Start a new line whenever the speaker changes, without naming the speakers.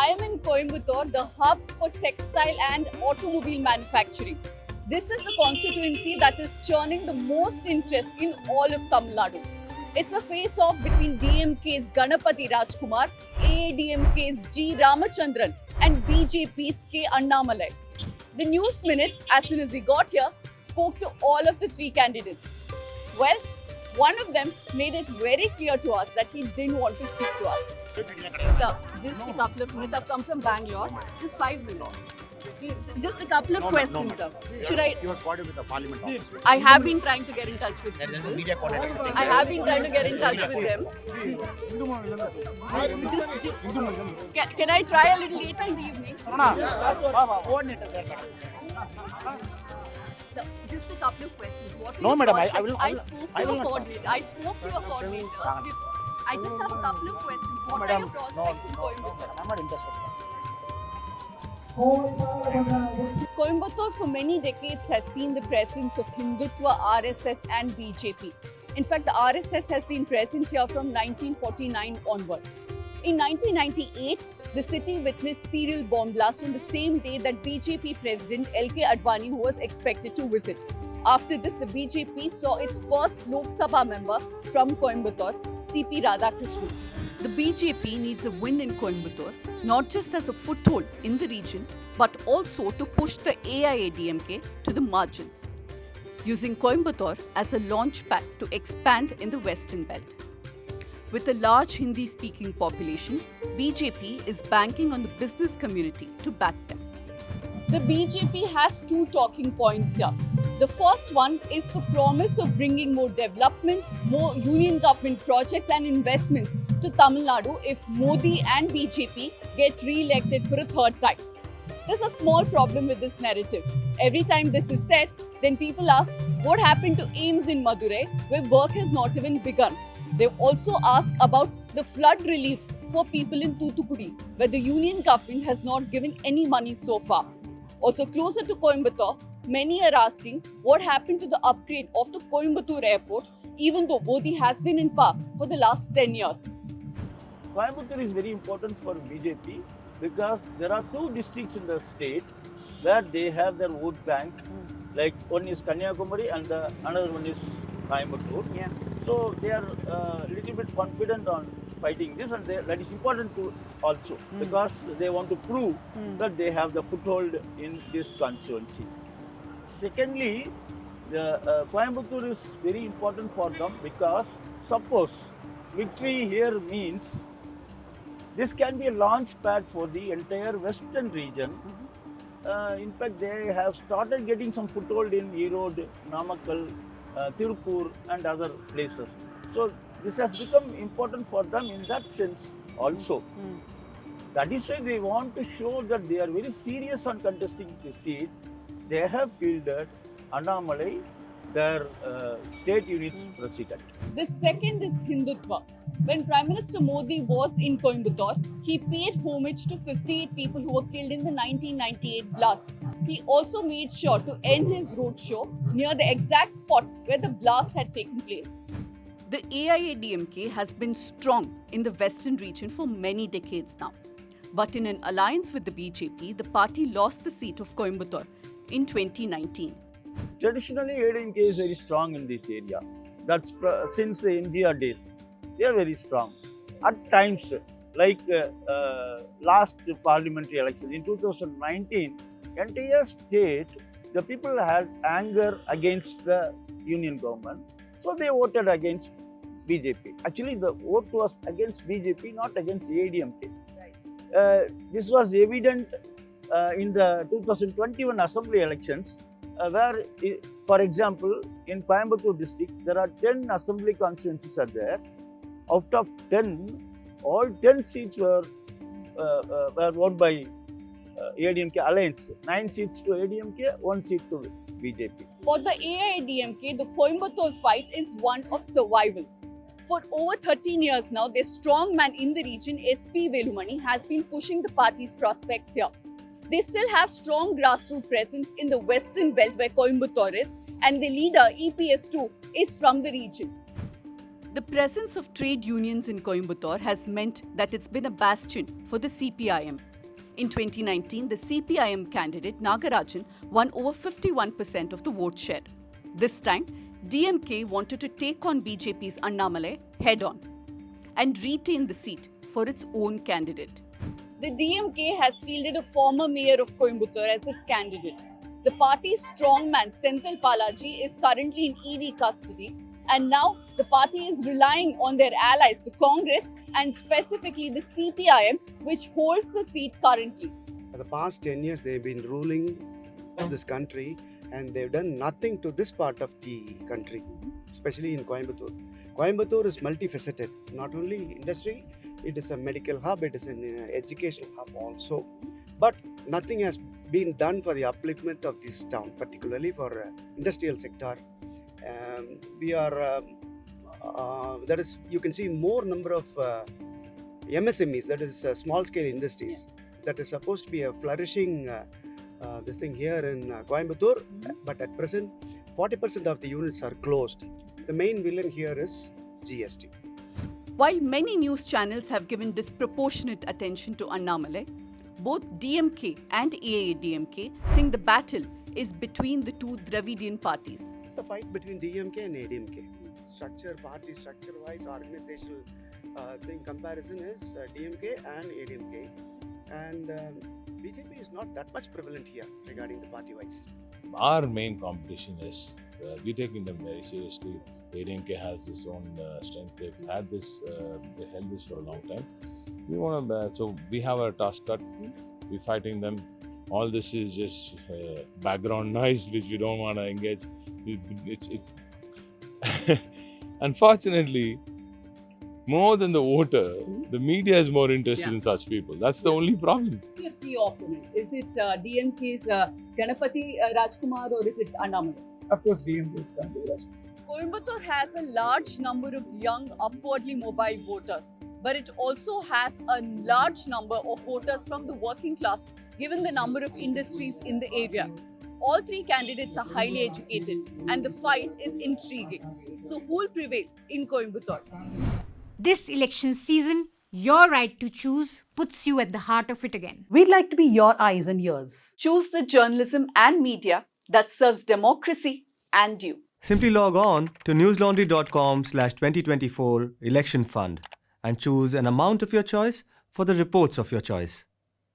I am in Coimbatore, the hub for textile and automobile manufacturing. This is the constituency that is churning the most interest in all of Tamil Nadu. It's a face-off between DMK's Ganapathy Rajakumar, AIADMK's G Ramachandran and BJP's K Annamalai. The News Minute, as soon as we got here, spoke to all of the three candidates. Well, one of them made it very clear to us that he didn't want to speak to us. Sir, just a couple of minutes. I've come from Bangalore. Just 5 minutes. Just a couple of questions, sir. Should I?
You are part of the parliament office.
I have been trying to get in touch with
There is a
people.
media coordinator.
I have been trying to get in touch with them. Can I try a little later in the evening? Sir, just a couple of questions. What
No,
is
madam,
your
I will-
I spoke
I
to
will
your
not
coordinator. I spoke to your coordinator. I just have a couple of questions. What are
Madam,
your
no,
prospects in
no,
Coimbatore?
I'm not interested.
Coimbatore for many decades has seen the presence of Hindutva, RSS and BJP. In fact, the RSS has been present here from 1949 onwards. In 1998, the city witnessed serial bomb blast on the same day that BJP President LK Advani was expected to visit. After this, the BJP saw its first Lok Sabha member from Coimbatore, CP Radhakrishnan. The BJP needs a win in Coimbatore, not just as a foothold in the region, but also to push the AIADMK to the margins, using Coimbatore as a launchpad to expand in the Western Belt. With a large Hindi-speaking population, BJP is banking on the business community to back them. The BJP has two talking points here. The first one is the promise of bringing more development, more union government projects and investments to Tamil Nadu if Modi and BJP get re-elected for a third time. There's a small problem with this narrative. Every time this is said, then people ask, what happened to AIIMS in Madurai, where work has not even begun? They also ask about the flood relief for people in Thoothukudi, where the union government has not given any money so far. Also closer to Coimbatore, many are asking what happened to the upgrade of the Coimbatore airport, even though Modi has been in power for the last 10 years.
Coimbatore is very important for BJP because there are two districts in the state where they have their vote bank. Like one is Kanyakumari and another one is Coimbatore.
Yeah.
So they are a little bit confident on fighting this, and that is important to also because they want to prove that they have the foothold in this constituency. Secondly, the Coimbatore is very important for them because suppose victory here means this can be a launch pad for the entire western region. In fact, they have started getting some foothold in Erode, Namakkal, Tirupur and other places. So this has become important for them in that sense also. That is why they want to show that they are very serious on contesting the seat. They have fielded Annamalai, their state unit's president.
The second is Hindutva. When Prime Minister Modi was in Coimbatore, he paid homage to 58 people who were killed in the 1998 blast. He also made sure to end his roadshow near the exact spot where the blast had taken place. The AIADMK has been strong in the western region for many decades now. But in an alliance with the BJP, the party lost the seat of Coimbatore in 2019.
Traditionally, AIADMK is very strong in this area. That's since the NGR days. They are very strong. At times, like last parliamentary election in 2019, entire state, the people had anger against the union government. So they voted against BJP. Actually, the vote was against BJP, not against AIADMK. This was evident in the 2021 assembly elections, where, for example, in Coimbatore district, there are 10 assembly constituencies are there. Out of 10, all 10 seats were won by AIADMK alliance. 9 seats to AIADMK, 1 seat to BJP.
For the AIADMK, the Coimbatore fight is one of survival. For over 13 years now, their strong man in the region, SP Velumani, has been pushing the party's prospects here. They still have strong grassroots presence in the western belt where Coimbatore is, and the leader, EPS2, is from the region. The presence of trade unions in Coimbatore has meant that it's been a bastion for the CPIM. In 2019, the CPIM candidate Nagarajan won over 51% of the vote share. This time, DMK wanted to take on BJP's Annamalai head-on and retain the seat for its own candidate. The DMK has fielded a former mayor of Coimbatore as its candidate. The party's strongman Senthil Balaji is currently in ED custody, and now the party is relying on their allies, the Congress, and specifically the CPIM, which holds the seat currently.
For the past 10 years, they've been ruling this country, and they've done nothing to this part of the country, especially in Coimbatore. Coimbatore is multifaceted, not only industry, it is a medical hub, it is an educational hub also. But nothing has been done for the upliftment of this town, particularly for industrial sector. We are, that is, you can see more number of MSMEs, that is small scale industries, that is supposed to be a flourishing this thing here in Coimbatore, but at present 40% of the units are closed. The main villain here is GST.
While many news channels have given disproportionate attention to Annamalai, both DMK and AIADMK think the battle is between the two Dravidian parties.
It's the fight between DMK and AIADMK. Party structure-wise, organizational thing comparison is DMK and AIADMK. And BJP is not that much prevalent here regarding the party-wise.
Our main competition is we're taking them very seriously. AIADMK has its own strength. They've had this, they held this for a long time. We want to, so we have our task cut. We're fighting them. All this is just background noise which we don't want to engage. It's unfortunately, more than the voter, the media is more interested in such people. That's the only problem.
Your key opponent, is it DMK's Ganapathy Rajakumar or is it Annamalai?
Of course, DMK's Ganapathy Rajakumar.
Coimbatore has a large number of young, upwardly mobile voters, but it also has a large number of voters from the working class, given the number of industries in the area. All three candidates are highly educated, and the fight is intriguing. So, who will prevail in Coimbatore?
This election season, your right to choose puts you at the heart of it again.
We'd like to be your eyes and ears.
Choose the journalism and media that serves democracy and you.
Simply log on to newslaundry.com/2024 election fund and choose an amount of your choice for the reports of your choice.